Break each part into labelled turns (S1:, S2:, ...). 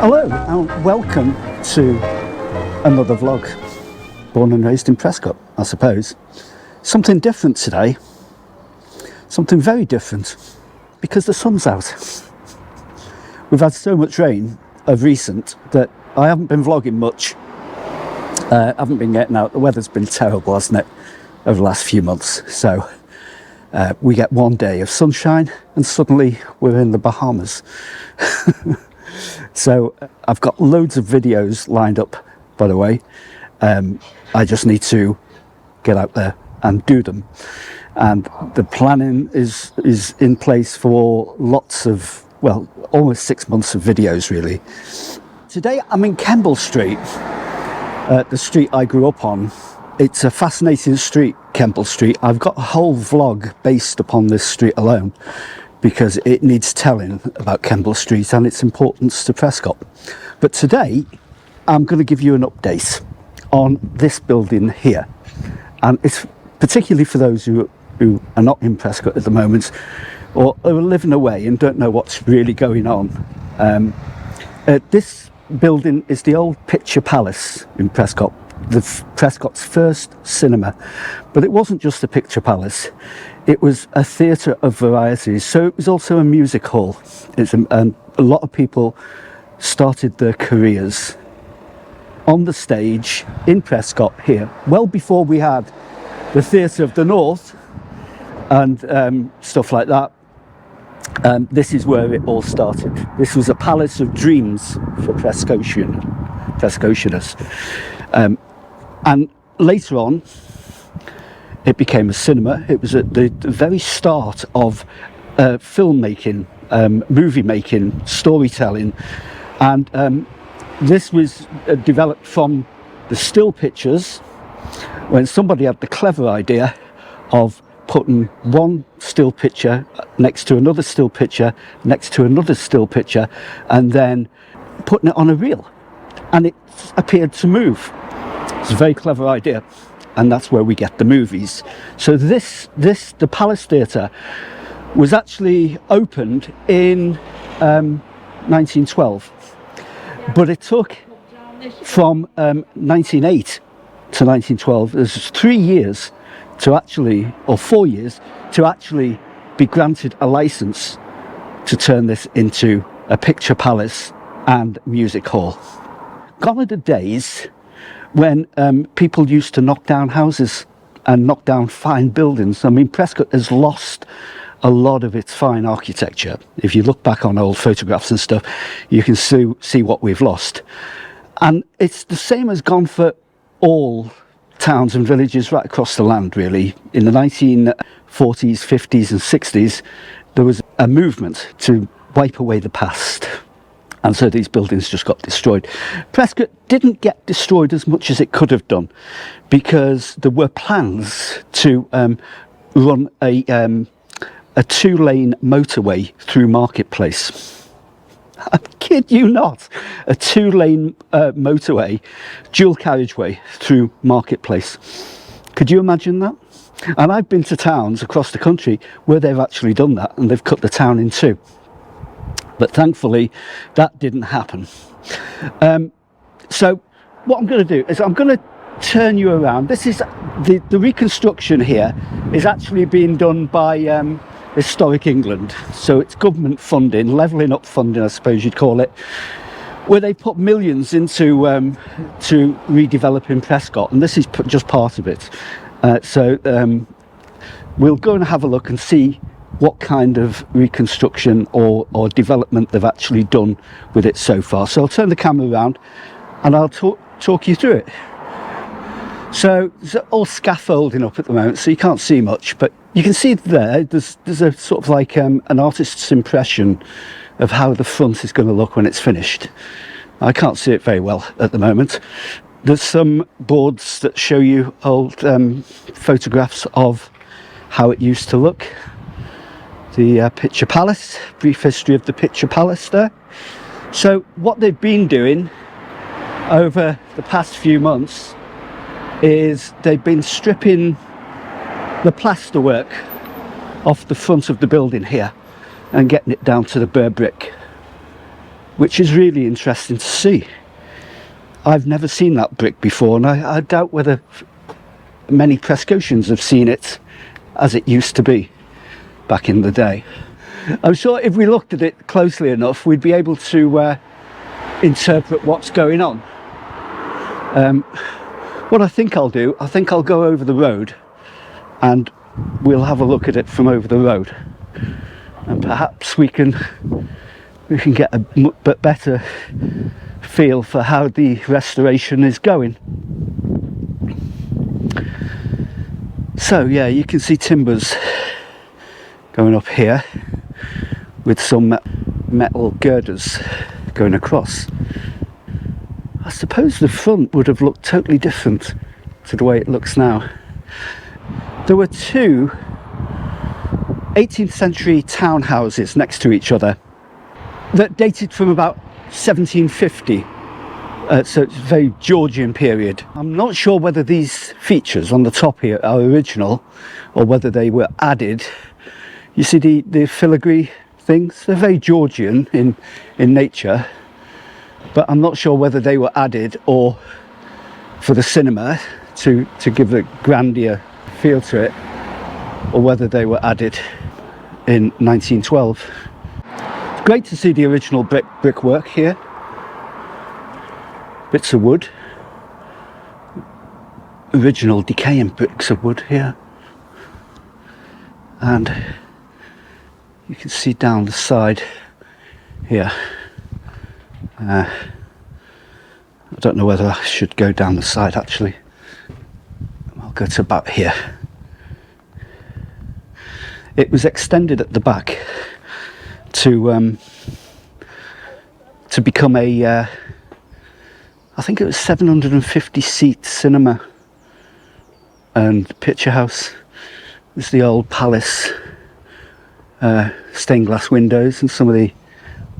S1: Hello and welcome to another vlog. Born and raised in Prescot, I suppose. Something different today. Something very different because the sun's out. We've had so much rain of recent that I haven't been vlogging much. I haven't been getting out. The weather's been terrible, hasn't it, over the last few months. So we get one day of sunshine and suddenly we're in the Bahamas. So I've got loads of videos lined up, by the way. I just need to get out there and do them. And the planning is in place for lots of, well, almost 6 months of videos, really. Today I'm in Kemble Street, the street I grew up on. It's a fascinating street, Kemble Street. I've got a whole vlog based upon this street alone, because it needs telling about Kemble Street and its importance to Prescot. But today, I'm going to give you an update on this building here. And it's particularly for those who are not in Prescot at the moment, or are living away and don't know what's really going on. This building is the old Picture Palace in Prescot, Prescot's first cinema. But it wasn't just a picture palace. It was a theatre of varieties, so it was also a music hall. And a lot of people started their careers on the stage in Prescot here, well before we had the Theatre of the North and stuff like that. This is where it all started. This was a palace of dreams for Prescotianers. And later on, it became a cinema. It was at the very start of filmmaking, movie making, storytelling. And this was developed from the still pictures, when somebody had the clever idea of putting one still picture next to another still picture, next to another still picture, and then putting it on a reel. And it appeared to move. It's a very clever idea. And that's where we get the movies. So the Palace Theatre was actually opened in 1912, but it took from 1908 to 1912. There's 3 years to actually, or 4 years to actually be granted a license to turn this into a picture palace and music hall. Gone are the days when people used to knock down houses and knock down fine buildings. I mean, Prescot has lost a lot of its fine architecture. If you look back on old photographs and stuff, you can see what we've lost. And it's the same as gone for all towns and villages right across the land, really. In the 1940s, 50s and 60s, there was a movement to wipe away the past. And so these buildings just got destroyed. Prescot didn't get destroyed as much as it could have done, because there were plans to run a 2-lane motorway through Marketplace. I kid you not, a 2-lane motorway, dual carriageway through Marketplace. Could you imagine that? And I've been to towns across the country where they've actually done that, and they've cut the town in two. But thankfully, that didn't happen. So what I'm going to do is I'm going to turn you around. This is the reconstruction here is actually being done by Historic England. So it's government funding, levelling up funding, I suppose you'd call it, where they put millions into to redeveloping Prescot, and this is just part of it. So we'll go and have a look and see what kind of reconstruction or development they've actually done with it so far. So I'll turn the camera around and I'll talk you through it. So there's all scaffolding up at the moment, so you can't see much, but you can see there's a sort of like an artist's impression of how the front is going to look when it's finished. I can't see it very well at the moment. There's some boards that show you old photographs of how it used to look. The Picture Palace, brief history of the Picture Palace there. So what they've been doing over the past few months is they've been stripping the plasterwork off the front of the building here and getting it down to the bare brick. which is really interesting to see. I've never seen that brick before, and I doubt whether many Prescotians have seen it as it used to be back in the day. I'm sure if we looked at it closely enough, we'd be able to interpret what's going on. What I think I'll do, I think I'll go over the road and we'll have a look at it from over the road, and perhaps we can get a bit better feel for how the restoration is going. So yeah, you can see timbers going up here with some metal girders going across. I suppose the front would have looked totally different to the way it looks now. There were two 18th century townhouses next to each other that dated from about 1750, so it's a very Georgian period. I'm not sure whether these features on the top here are original or whether they were added. You see the filigree things, they're very Georgian in nature, but I'm not sure whether they were added or for the cinema to give a grandeur feel to it, or whether they were added in 1912. It's great to see the original brickwork here. Bits of wood, original decaying bricks of wood here, and you can see down the side here. I don't know whether I should go down the side actually. I'll go to about here. It was extended at the back to become a I think it was 750 seat cinema and picture house. There's the old palace stained glass windows and some of the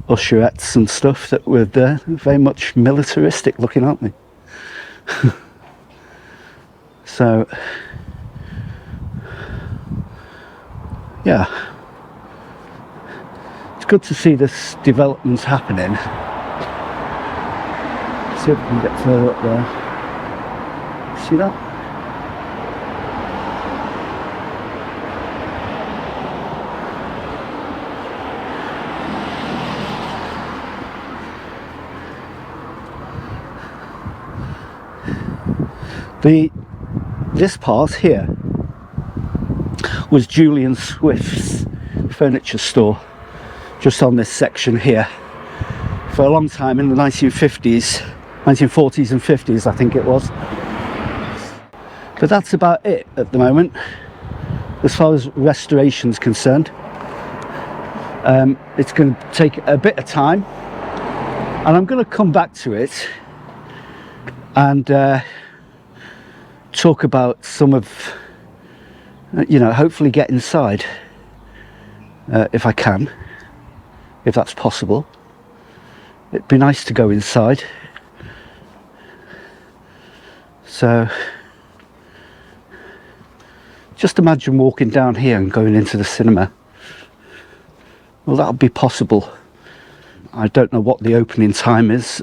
S1: usherettes and stuff that were there. Very much militaristic looking, aren't they? So yeah, it's good to see this development happening. See if we can get further up there. See that? This part here was Julian Swift's furniture store, just on this section here. For a long time in the 1940s and 50s, I think it was. But that's about it at the moment, as far as restoration's concerned. It's going to take a bit of time, and I'm going to come back to it and talk about some of, hopefully get inside if I can, if that's possible. It'd be nice to go inside. So just imagine walking down here and going into the cinema. Well, that'll be possible. I don't know what the opening time is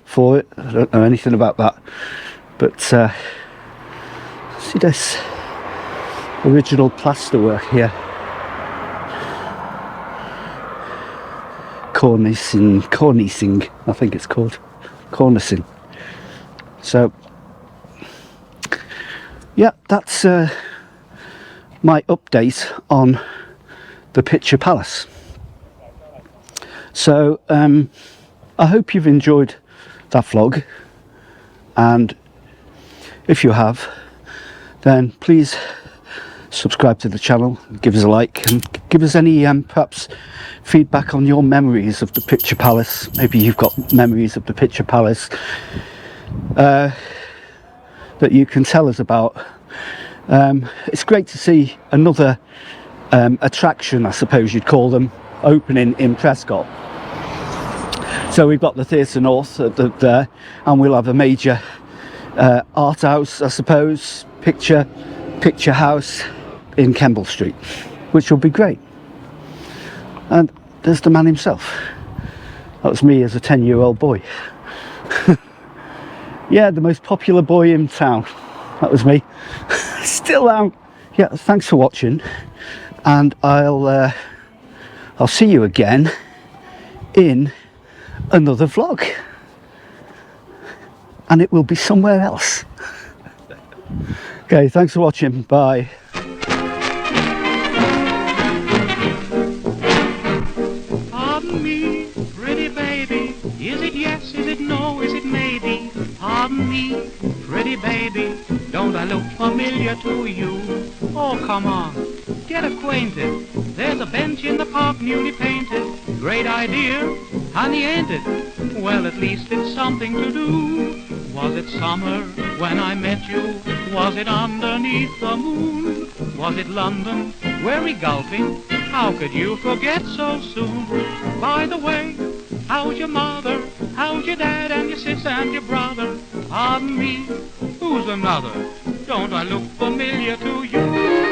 S1: for it. I don't know anything about that. But see this original plasterwork here. Cornicing, I think it's called. Cornicing. So yeah, that's my update on the Picture Palace. So I hope you've enjoyed that vlog, and if you have, then please subscribe to the channel, give us a like, and give us any perhaps feedback on your memories of the Picture Palace. Maybe you've got memories of the Picture Palace that you can tell us about. It's great to see another attraction, I suppose you'd call them, opening in Prescot. So we've got the Theatre North there, and we'll have a major art house, I suppose, picture house in Kemble Street, which will be great. And there's the man himself. That was me as a 10-year-old boy. Yeah, the most popular boy in town. That was me. Still am. Yeah, thanks for watching, and I'll see you again in another vlog, and it will be somewhere else. Okay, thanks for watching. Bye.
S2: Pardon me, pretty baby. Is it yes? Is it no? Is it maybe? Pardon me, pretty baby. Don't I look familiar to you? Oh, come on, get acquainted. There's a bench in the park newly painted. Great idea, honey, ain't it? Well, at least it's something to do. Was it summer when I met you? Was it underneath the moon? Was it London? Were we golfing? How could you forget so soon? By the way, how's your mother? How's your dad and your sister and your brother? Pardon me, who's another? Don't I look familiar to you?